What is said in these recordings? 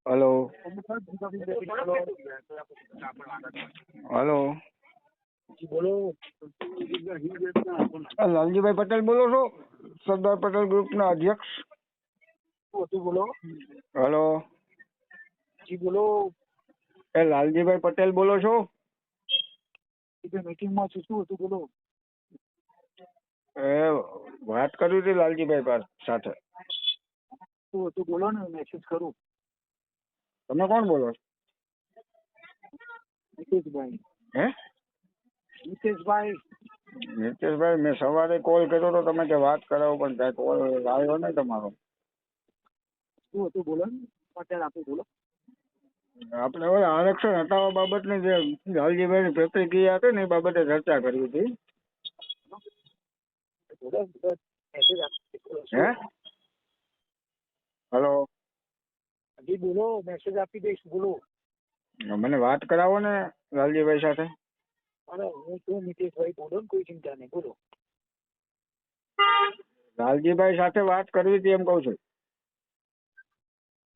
Hello hello બોલો. લાલજીભાઈ પટેલ બોલો છો? સરદાર પટેલ ગ્રુપના અધ્યક્ષ. બોલો. હેલો જી બોલો. લાલજીભાઈ પટેલ બોલો છો? મીટિંગમાં છું. શું હતું બોલો? વાત કરી હતી લાલજીભાઈ સાથે. શું હતું બોલો ને, મેસેજ કરું. તમે કોણ બોલો છો? નીતેશભાઈ. હે નીતેશભાઈ. નીતેશભાઈ, મેં સવારે કોલ કર્યો તો તમે કે વાત કરાવો, પણ કઈ કોલ આવ્યો નહીં તમારો. શું હતું બોલો ને, પટેલ આપું બોલો. આપણે હવે આરક્ષણ હટાવવા બાબતની જે લાલજીભાઈની પ્રતિક્રિયા હતી ને એ બાબતે ચર્ચા કરવી હતી. હે હેલો જી બોલો, મેસેજ આપી દઈશ બોલો. મને વાત કરાવો ને લાલજીભાઈ સાથે. અરે હું છું નીતેશભાઈ, બોલો ને, કોઈ ચિંતા નહીં, બોલો. લાલજીભાઈ સાથે વાત કરવી હતી એમ કઉ છું.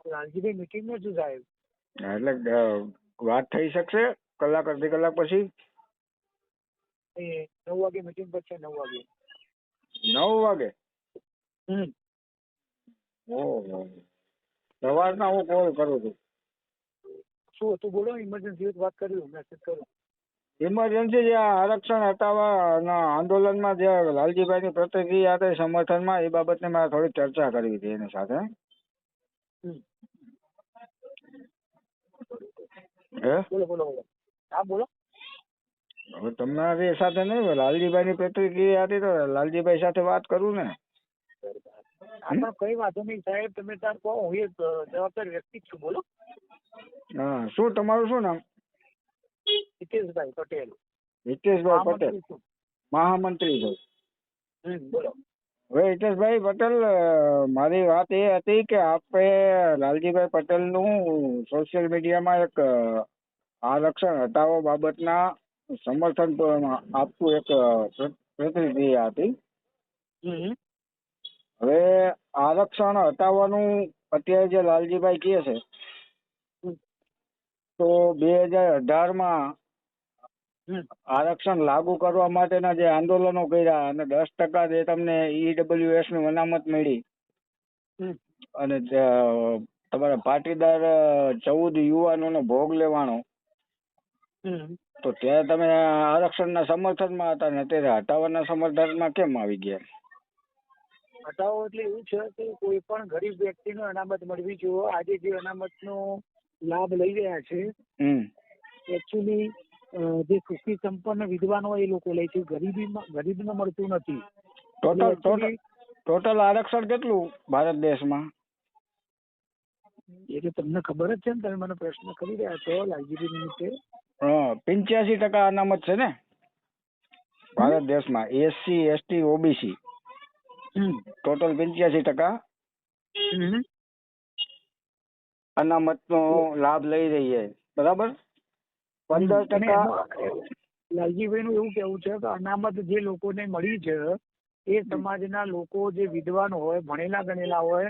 લાલજીભાઈ મીટિંગમાં છું સાહેબ. એટલે વાત થઈ શકશે કલાક અડધી કલાક પછી? 9 વાગે મીટિંગ પર છે. 9 વાગે. 9 વાગે? ઓહો, સવારના હું કોલ કરું છું. શું હતું બોલો? ઇમરજન્સી વાત કર્યું, મેસેજ કર્યો. ઇમરજન્સી જે આરક્ષણ હટાવવાના આંદોલનમાં જે લાલજીભાઈની પ્રતિક્રિયા હતી સમર્થનમાં, એ બાબતને મારે થોડી ચર્ચા કરવી હતી એની સાથે. બોલો બોલો. હા બોલો. હવે તમારી સાથે નહીં, લાલજીભાઈની પ્રતિક્રિયા હતી તો લાલજીભાઈ સાથે વાત કરું ને. આપણે કઈ વાંધો નહીં સાહેબ, તમે તાર કહો, હું એક જવાબદાર વ્યક્તિ જ છું. બોલો. હા, શું તમારું શું નામ? હિતેશભાઈ પટેલ. હિતેશભાઈ પટેલ, મહામંત્રી છો? બોલો. હવે હિતેશભાઈ પટેલ, મારી વાત એ હતી કે આપણે લાલજીભાઈ પટેલનું સોશિયલ મીડિયામાં એક આરક્ષણ હટાવો બાબતના સમર્થન આપતું એક પ્રતિક્રિયા હતી. હવે આરક્ષણ હટાવવાનું અત્યારે જે લાલજીભાઈ કહે છે, તો 2018માં આરક્ષણ લાગુ કરવા માટેના જે આંદોલનો કર્યા અને 10% જે તમને EWS ની અનામત મળી અને તમારા પાટીદાર 14 યુવાનોનો ભોગ લેવાનો, તો ત્યારે તમે આરક્ષણના સમર્થનમાં હતા ને અત્યારે હટાવવાના સમર્થનમાં કેમ આવી ગયા? હટાવો એટલે એવું છે કે કોઈ પણ ગરીબ વ્યક્તિને અનામત મળવી જોઈએ. આજે જે અનામતનો લાભ લઈ રહ્યા છે, એકચ્યુઅલી જે સુખી સંપન્ન વિદ્વાનો એ લોકો લે છે, ગરીબને મળતું નથી. ટોટલ આરક્ષણ કેટલું ભારત દેશમાં? એ તો તમને ખબર જ છે ને, તમે મને પ્રશ્ન કરી રહ્યા છો લાલજીભાઈ નિમિત્તે. 85% અનામત છે ને ભારત દેશમાં, SC ST OBC ટોટલ 85% અનામતનો લાભ લઈ રહી છે, બરાબર? 15% લાલજીભાઈ નું એવું કેવું છે કે અનામત જે લોકોને મળી છે એ સમાજના લોકો જે વિદ્વાન હોય, ભણેલા ગણેલા હોય,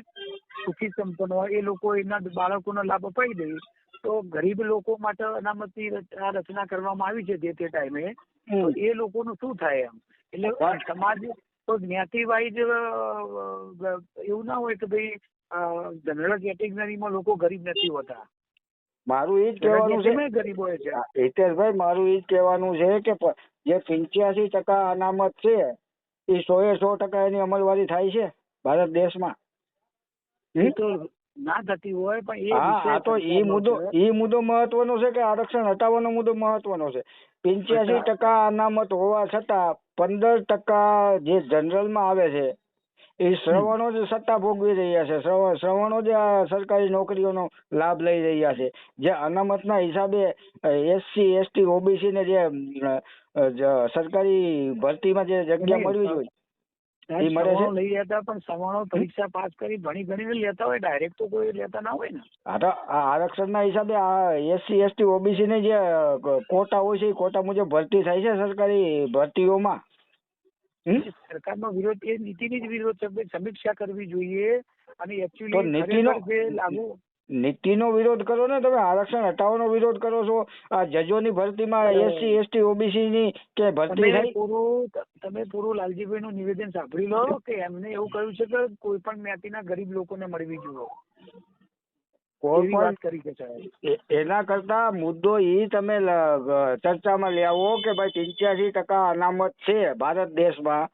સુખી સંપન્ન હોય, એ લોકો એના બાળકોનો લાભ અપાઈ દે તો ગરીબ લોકો માટે અનામતની રચના કરવામાં આવી છે જે તે ટાઈમે, તો એ લોકોનું શું થાય એમ? એટલે સમાજ તો જ્ઞાતિ વાઇઝ એવું ના હોય કે ભાઈ જનરલ કેટેગરીમાં લોકો ગરીબ નથી હોતા. મારું એ જ કહેવાનું છે ગરીબ હોય છે હિતેશભાઈ, મારું એ જ કહેવાનું છે કે જે 85% અનામત છે એ 100% એની અમલવારી થાય છે ભારત દેશમાં? ના થતી હોય પણ એ મુદ્દો મહત્વનો છે કે આરક્ષણ હટાવવાનો મુદ્દો મહત્વનો છે. 85% અનામત હોવા છતાં 15% જે જનરલમાં આવે છે એ શ્રવણો જ સત્તા ભોગવી રહ્યા છે, શ્રવણો જ સરકારી નોકરીઓનો લાભ લઈ રહ્યા છે. જે અનામતના હિસાબે SC ST OBC ને જે સરકારી ભરતીમાં જે જગ્યા મળવી જોઈએ એ મળે છે. લઈ લેતા પણ સવાણો પરીક્ષા પાસ કરી ભણી ગણીને લેતા હોય, ડાયરેક્ટ તો કોઈ લેતા ના હોય ને. હા, તો આ આરક્ષણના હિસાબે SC ST OBC ને જે કોટા હોય છે એ કોટા મુજબ ભરતી થાય છે સરકારી ભરતીઓમાં. સરકારનો વિરોધ એ નીતિની જ વિરોધ છે. સમીક્ષા કરવી જોઈએ અને તો એકચ્યુઅલી ખરેખર જે લાગુ નીતિનો વિરોધ કરો ને તમે. આરક્ષણ હટાવવાનો વિરોધ કરો છો. આ જજોની ભરતીમાં SC ST OBC ની કે ભરતી થઈ? તમે પૂરું લાલજીભાઈ નું નિવેદન સાંભળી લો કે એમને એવું કહ્યું છે કે કોઈ પણ જ્ઞાતિના ગરીબ લોકોને મળવી જોઈએ. કોઈ વાત કરી છે સાહેબ. એના કરતા મુદ્દો એ તમે ચર્ચામાં લઈ આવો કે ભાઈ 85% અનામત છે ભારત દેશમાં,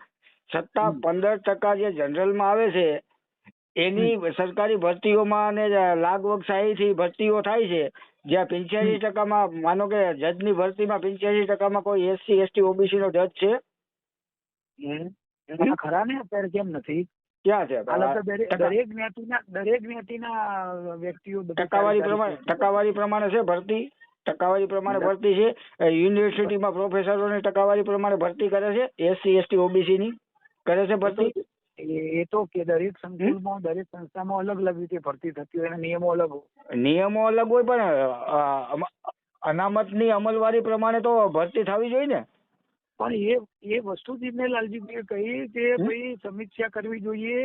છતાં 15% જે જનરલમાં આવે છે એની સરકારી ભરતીઓમાં અને લાગવગશાહીથી ભરતીઓ થાય છે, જ્યાં 85%માં માનો કે જજની ભરતીમાં 85%માં કોઈ SC ST OBC નો જજ છે? ખરા ને અત્યારે કેમ નથી? ક્યાં છે? દરેક જ્ઞાતિના વ્યક્તિઓ ટકાવારી પ્રમાણે છે ભરતી? ટકાવારી પ્રમાણે ભરતી છે? યુનિવર્સિટીમાં પ્રોફેસરોની ટકાવારી પ્રમાણે ભરતી કરે છે? SC ST OBC ની કરે છે ભરતી? એ તો કે દરેક સંકુલમાં દરેક સંસ્થામાં અલગ અલગ રીતે ભરતી થતી હોય, નિયમો અલગ હોય. નિયમો અલગ હોય પણ અનામતની અમલવારી પ્રમાણે તો ભરતી થવી જોઈએ ને. પણ એ વસ્તુ જ મેં લાલજીભાઈએ કહી કે ભાઈ સમીક્ષા કરવી જોઈએ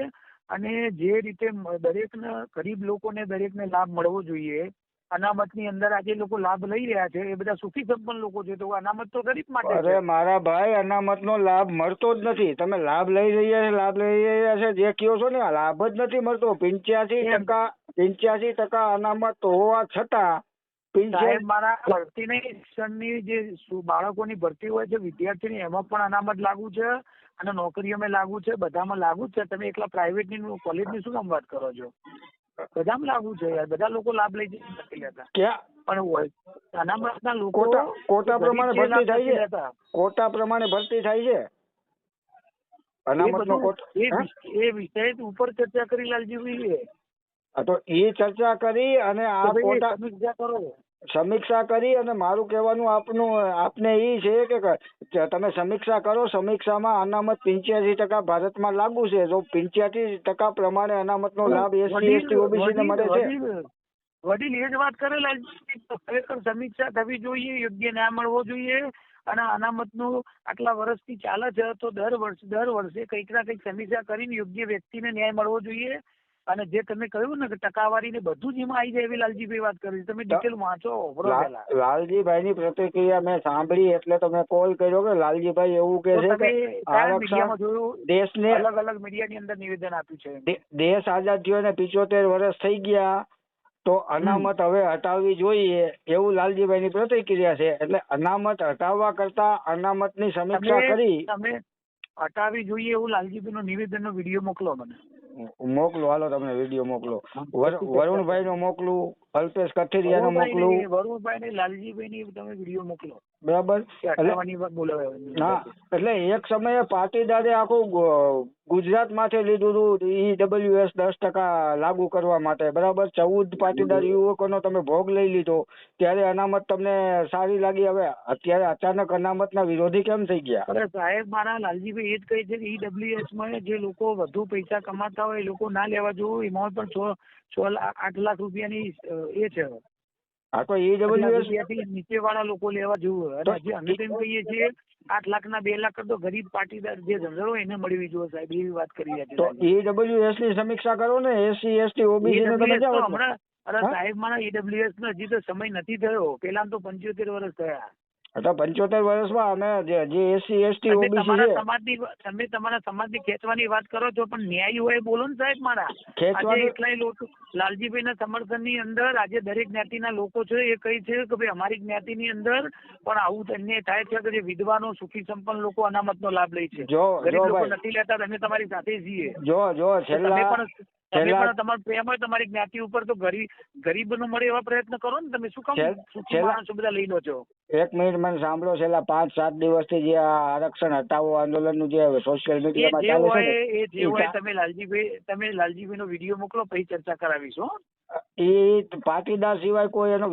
અને જે રીતે દરેકને ગરીબ લોકોને દરેકને લાભ મળવો જોઈએ. અનામતની અંદર આજે લોકો લાભ લઈ રહ્યા છે એ બધા સુખી સંપન્ન લોકો છે, તો અનામત તો ગરીબ માટે છે. અરે મારા ભાઈ, અનામતનો લાભ મળતો જ નથી. તમે લાભ લઈ રહ્યા છે જે કહો છો ને, લાભ જ નથી મળતો. 85% અનામત હોવા છતાં મારા ભરતીની શિક્ષણની જે બાળકોની ભરતી હોય છે વિદ્યાર્થીની, એમાં પણ અનામત લાગુ છે અને નોકરીઓમાં લાગુ છે, બધામાં લાગુ જ છે. તમે એકલા પ્રાઇવેટની કોલેજની શું કામ વાત કરો છો? બધામાં લાગુ છે યાર. બધા લોકો લાભ લઈ નથી લેતા. પણ અનામતના લોકો કોટા પ્રમાણે ભરતી થાય છે. કોટા પ્રમાણે ભરતી થાય છે. અનામતનો કોટા એ વિષય ઉપર ચર્ચા કરી લાલજીભાઈએ. તો એ ચર્ચા કરી અને આ કોટા સમીક્ષા કરી અને મારું કહેવાનું આપને એ છે કે તમે સમીક્ષા કરો. સમીક્ષામાં અનામત 85% ભારતમાં લાગુ છે. જો 85% પ્રમાણે અનામતનો લાભ SC ST OBC ને મળે છે. વડીલ એ જ વાત કરેલા. ખરેખર સમીક્ષા થવી જોઈએ, યોગ્ય ન્યાય મળવો જોઈએ. અને અનામતનું આટલા વર્ષથી ચાલે છે તો દર વર્ષે કંઈક ના કંઈક સમીક્ષા કરીને યોગ્ય વ્યક્તિને ન્યાય મળવો જોઈએ. અને જે તમે કહ્યું ને કે ટકાવારી ને બધું જ એમાં આવી જાય એવી લાલજીભાઈ વાત કરી. તમે ડિટેલ વાંચો. લાલજીભાઈ ની પ્રતિક્રિયા મેં સાંભળી એટલે તો મેં કોલ કર્યો કે લાલજીભાઈ એવું કે છે કે દેશને અલગ અલગ મીડિયાની અંદર નિવેદન આપ્યું છે. દેશ આઝાદ થયો ને 75 વર્ષ થઈ ગયા તો અનામત હવે હટાવવી જોઈએ એવું લાલજીભાઈ ની પ્રતિક્રિયા છે. એટલે અનામત હટાવવા કરતા અનામતની સમીક્ષા કરી તમે હટાવવી જોઈએ એવું લાલજીભાઈ નું નિવેદન નો વિડીયો મોકલો મને. મોકલો, હાલો તમને વિડીયો મોકલો. વરુણભાઈ નો મોકલું, અલ્પેશ કથિરિયા નો મોકલું. વરુણભાઈ ને લાલજીભાઈ ની તમે વિડીયો મોકલો. બરાબર. હા, એટલે એક સમયે પાટીદારે આખું ગુજરાત માંથી લીધું હતું EWS 10% લાગુ કરવા માટે. બરાબર. 14 પાટીદાર યુવકોનો તમે ભોગ લઈ લીધો ત્યારે અનામત તમને સારી લાગી. હવે અત્યારે અચાનક અનામતના વિરોધી કેમ થઈ ગયા? અરે સાહેબ, મારા લાલજીભાઈ એ જ કહે છે કે EWS માં જે લોકો વધુ પૈસા કમાતા હોય એ લોકો ના લેવા જોવું. એમાં પણ 8 લાખ રૂપિયાની એ છે. હા, તો EWS નીચે વાળા લોકો લેવા જોઈએ. અને હજી અમે તેમ કહીએ છીએ 8 લાખ ના 2 લાખ તો ગરીબ પાટીદાર જે જનરલ હોય એને મળવી જોઈએ સાહેબ. એવી વાત કરી રહ્યા છે. તો EWS ની સમીક્ષા કરો ને. SC ST OBC ને તમે હમણાં અરે સાહેબ, મારા EWS નો હજી તો સમય નથી થયો. પેલા તો 75 વર્ષ થયા. તો 75 વર્ષમાં અમે જે SC ST OBC તમે તમારા સમાજની ખેંચવાની વાત કરો છો, પણ ન્યાય હોય બોલો ને સાહેબ. મારા એટલાય લોકો લાલજીભાઈ ના સમર્થન ની અંદર આજે દરેક જ્ઞાતિના લોકો છે એ કહે છે કે ભાઈ અમારી જ્ઞાતિની અંદર પણ આવું અન્યાય થાય છે કે જે વિધવાનો સુખી સંપન્ન લોકો અનામત નો લાભ લે છે. ગરીબ લોકો નથી લેતા. અમે તમારી સાથે છીએ. તમે પણ તમારો પ્રેમ હોય તમારી જ્ઞાતિ ઉપર તો ગરીબ નો મળે એવા પ્રયત્ન કરો ને. તમે શું કામ સુખી માણસો બધા લઈ લો છો? 1 મિનિટ મને સાંભળો. છેલ્લા 5-7 દિવસથી જે આરક્ષણ હટાવો આંદોલનનું જે સોશિયલ મીડિયામાં ચાલે છે જે હોય તમે લાલજીભાઈ નો વિડીયો મોકલો, પછી ચર્ચા કરાવીશું. એ પાટીદાર સિવાય કોઈ એનો